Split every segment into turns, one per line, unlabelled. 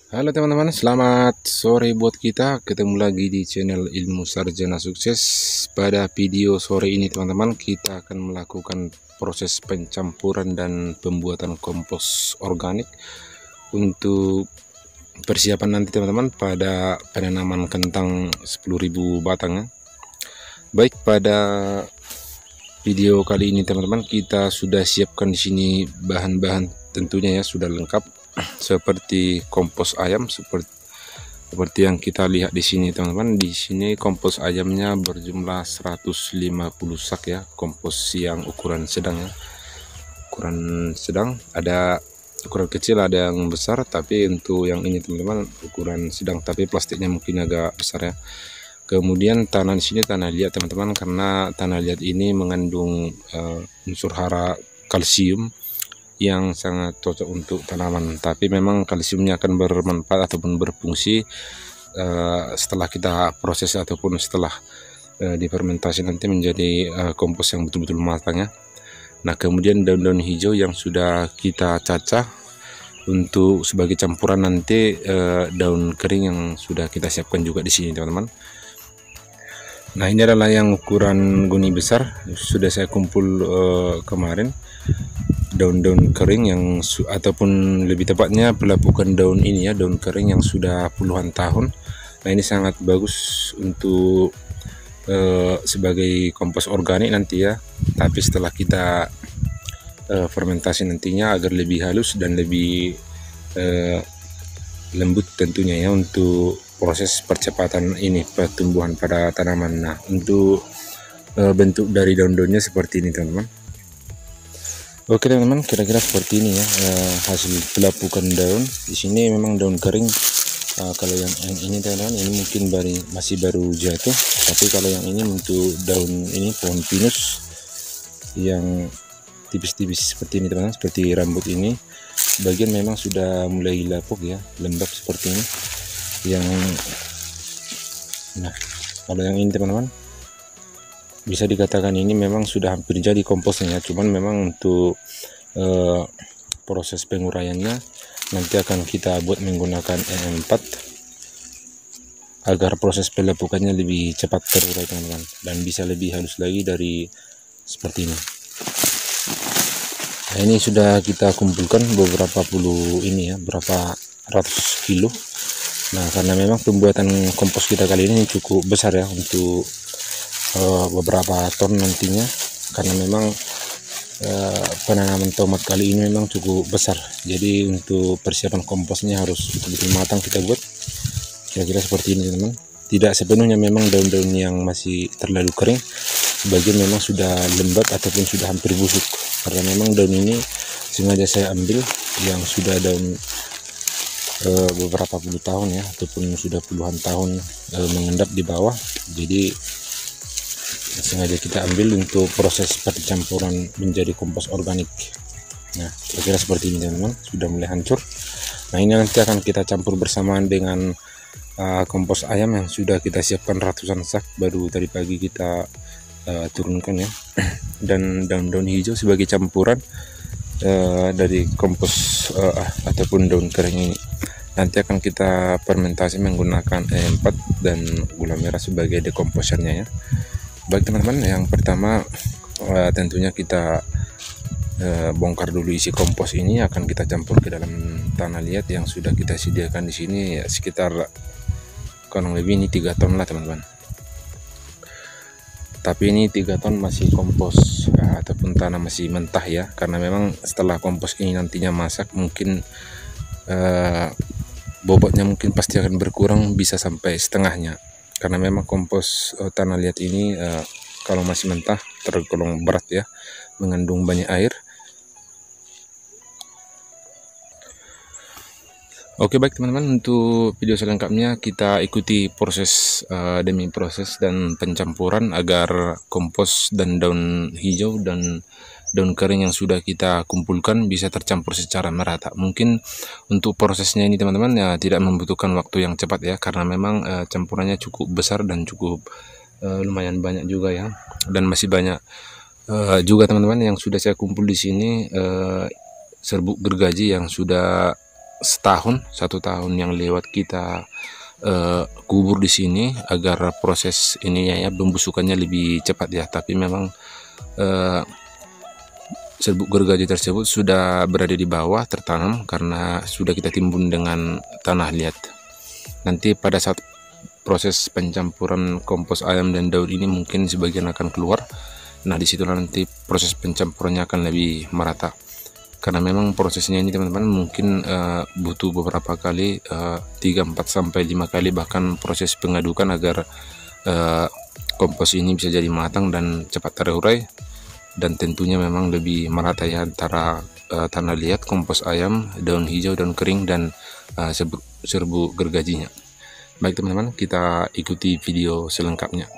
Halo teman-teman, selamat sore buat kita. Ketemu lagi di channel Ilmu Sarjana Sukses. Pada video sore ini teman-teman, kita akan melakukan proses pencampuran dan pembuatan kompos organik untuk persiapan nanti teman-teman pada penanaman kentang 10.000 batang ya. Baik, pada video kali ini teman-teman, kita sudah siapkan di sini bahan-bahan tentunya ya sudah lengkap, seperti kompos ayam seperti yang kita lihat di sini teman-teman. Di sini kompos ayamnya berjumlah 150 sak ya, kompos yang ukuran sedang ya. Ukuran sedang, ada ukuran kecil ada yang besar, tapi untuk yang ini teman-teman ukuran sedang, tapi plastiknya mungkin agak besar ya. Kemudian tanah di sini tanah liat teman-teman, karena tanah liat ini mengandung unsur hara kalsium yang sangat cocok untuk tanaman. Tapi memang kalsiumnya akan bermanfaat ataupun berfungsi setelah kita proses ataupun setelah difermentasi nanti menjadi kompos yang betul-betul matang ya. Nah, kemudian daun-daun hijau yang sudah kita cacah untuk sebagai campuran nanti, daun kering yang sudah kita siapkan juga di sini teman-teman. Nah, ini adalah yang ukuran guni besar, sudah saya kumpul kemarin daun-daun kering yang ataupun lebih tepatnya pelapukan daun ini ya, daun kering yang sudah puluhan tahun. Nah, ini sangat bagus untuk sebagai kompos organik nanti ya, tapi setelah kita fermentasi nantinya agar lebih halus dan lebih lembut tentunya ya, untuk proses percepatan ini pertumbuhan pada tanaman. Nah, untuk bentuk dari daun-daunnya seperti ini teman-teman. Oke teman-teman, kira-kira seperti ini ya hasil pelapukan daun. Di sini memang daun kering. Kalau yang ini teman-teman, ini mungkin masih baru jatuh, tapi kalau yang ini untuk daun ini pohon pinus yang tipis-tipis seperti ini teman-teman, seperti rambut ini, bagian memang sudah mulai lapuk ya, lembab seperti ini. Nah, kalau yang ini teman-teman, bisa dikatakan ini memang sudah hampir jadi komposnya ya, cuman memang untuk proses penguraiannya nanti akan kita buat menggunakan E4 agar proses pelepukannya lebih cepat terurai teman-teman, dan bisa lebih halus lagi dari seperti ini. Nah, ini sudah kita kumpulkan beberapa puluh ini ya, berapa ratus kilo. Nah, karena memang pembuatan kompos kita kali ini cukup besar ya, untuk beberapa ton nantinya, karena memang penanaman tomat kali ini memang cukup besar. Jadi untuk persiapan komposnya harus betul-betul matang kita buat. Kira-kira seperti ini teman-teman. Tidak sepenuhnya memang daun-daun yang masih terlalu kering, sebagian memang sudah lembab ataupun sudah hampir busuk, karena memang daun ini sengaja saya ambil yang sudah daun beberapa puluh tahun ya, ataupun sudah puluhan tahun mengendap di bawah. Jadi sengaja kita ambil untuk proses pencampuran menjadi kompos organik. Nah, kira-kira seperti ini teman-teman, sudah mulai hancur. Nah, ini nanti akan kita campur bersamaan dengan kompos ayam yang sudah kita siapkan ratusan sak, baru tadi pagi kita turunkan ya. Dan daun-daun hijau sebagai campuran dari kompos ataupun daun kering ini nanti akan kita fermentasi menggunakan E4 dan gula merah sebagai dekomposernya ya. Baik teman-teman, yang pertama tentunya kita bongkar dulu isi kompos ini, akan kita campur ke dalam tanah liat yang sudah kita sediakan di sini ya, sekitar kurang lebih ini 3 ton lah teman-teman. Tapi ini 3 ton masih kompos ataupun tanah masih mentah ya, karena memang setelah kompos ini nantinya masak, mungkin bobotnya mungkin pasti akan berkurang, bisa sampai setengahnya, karena memang kompos tanah liat ini kalau masih mentah tergolong berat ya, mengandung banyak air. Oke, baik teman-teman, untuk video selengkapnya kita ikuti proses demi proses dan pencampuran agar kompos dan daun hijau dan daun kering yang sudah kita kumpulkan bisa tercampur secara merata. Mungkin untuk prosesnya ini teman-teman ya tidak membutuhkan waktu yang cepat ya, karena memang campurannya cukup besar dan cukup lumayan banyak juga ya, dan masih banyak juga teman-teman yang sudah saya kumpul di sini, serbuk gergaji yang sudah satu tahun yang lewat kita kubur di sini agar proses ini ya pembusukannya lebih cepat ya. Tapi memang serbuk gergaji tersebut sudah berada di bawah tertanam karena sudah kita timbun dengan tanah liat. Nanti pada saat proses pencampuran kompos ayam dan daun ini mungkin sebagian akan keluar. Nah, disitulah nanti proses pencampurannya akan lebih merata. Karena memang prosesnya ini teman-teman mungkin butuh beberapa kali, 3, 4 sampai 5 kali bahkan proses pengadukan agar kompos ini bisa jadi matang dan cepat terurai. Dan tentunya memang lebih merata ya antara tanah liat, kompos ayam, daun hijau, daun kering, dan serbuk gergajinya. Baik teman-teman, kita ikuti video selengkapnya.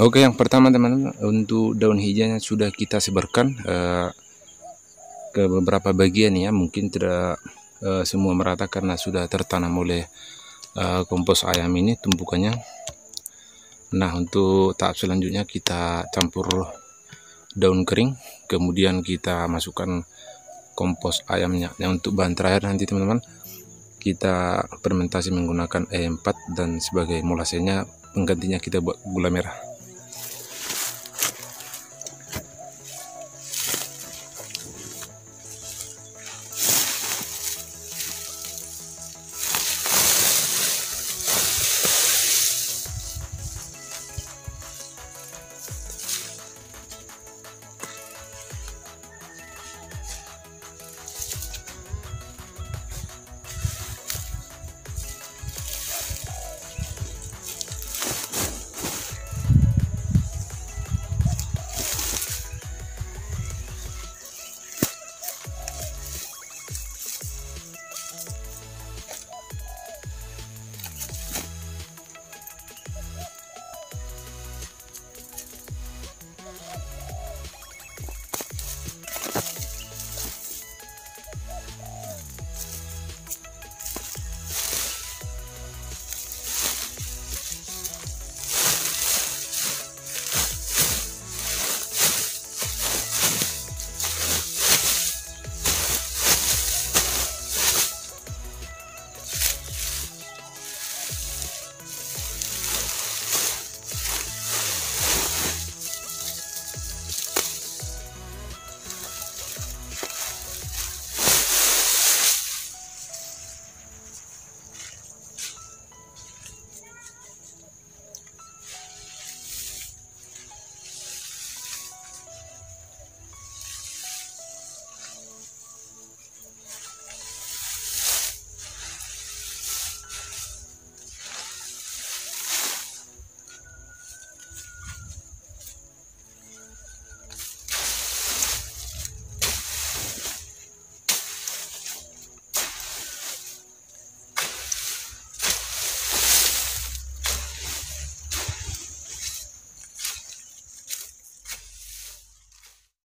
Oke, yang pertama teman-teman, untuk daun hijaunya sudah kita sebarkan ke beberapa bagian ya, mungkin tidak semua merata karena sudah tertanam oleh kompos ayam ini tumpukannya. Nah, untuk tahap selanjutnya kita campur daun kering, kemudian kita masukkan kompos ayamnya. Nah, untuk bahan terakhir nanti teman-teman kita fermentasi menggunakan E4 dan sebagai molasenya penggantinya kita buat gula merah.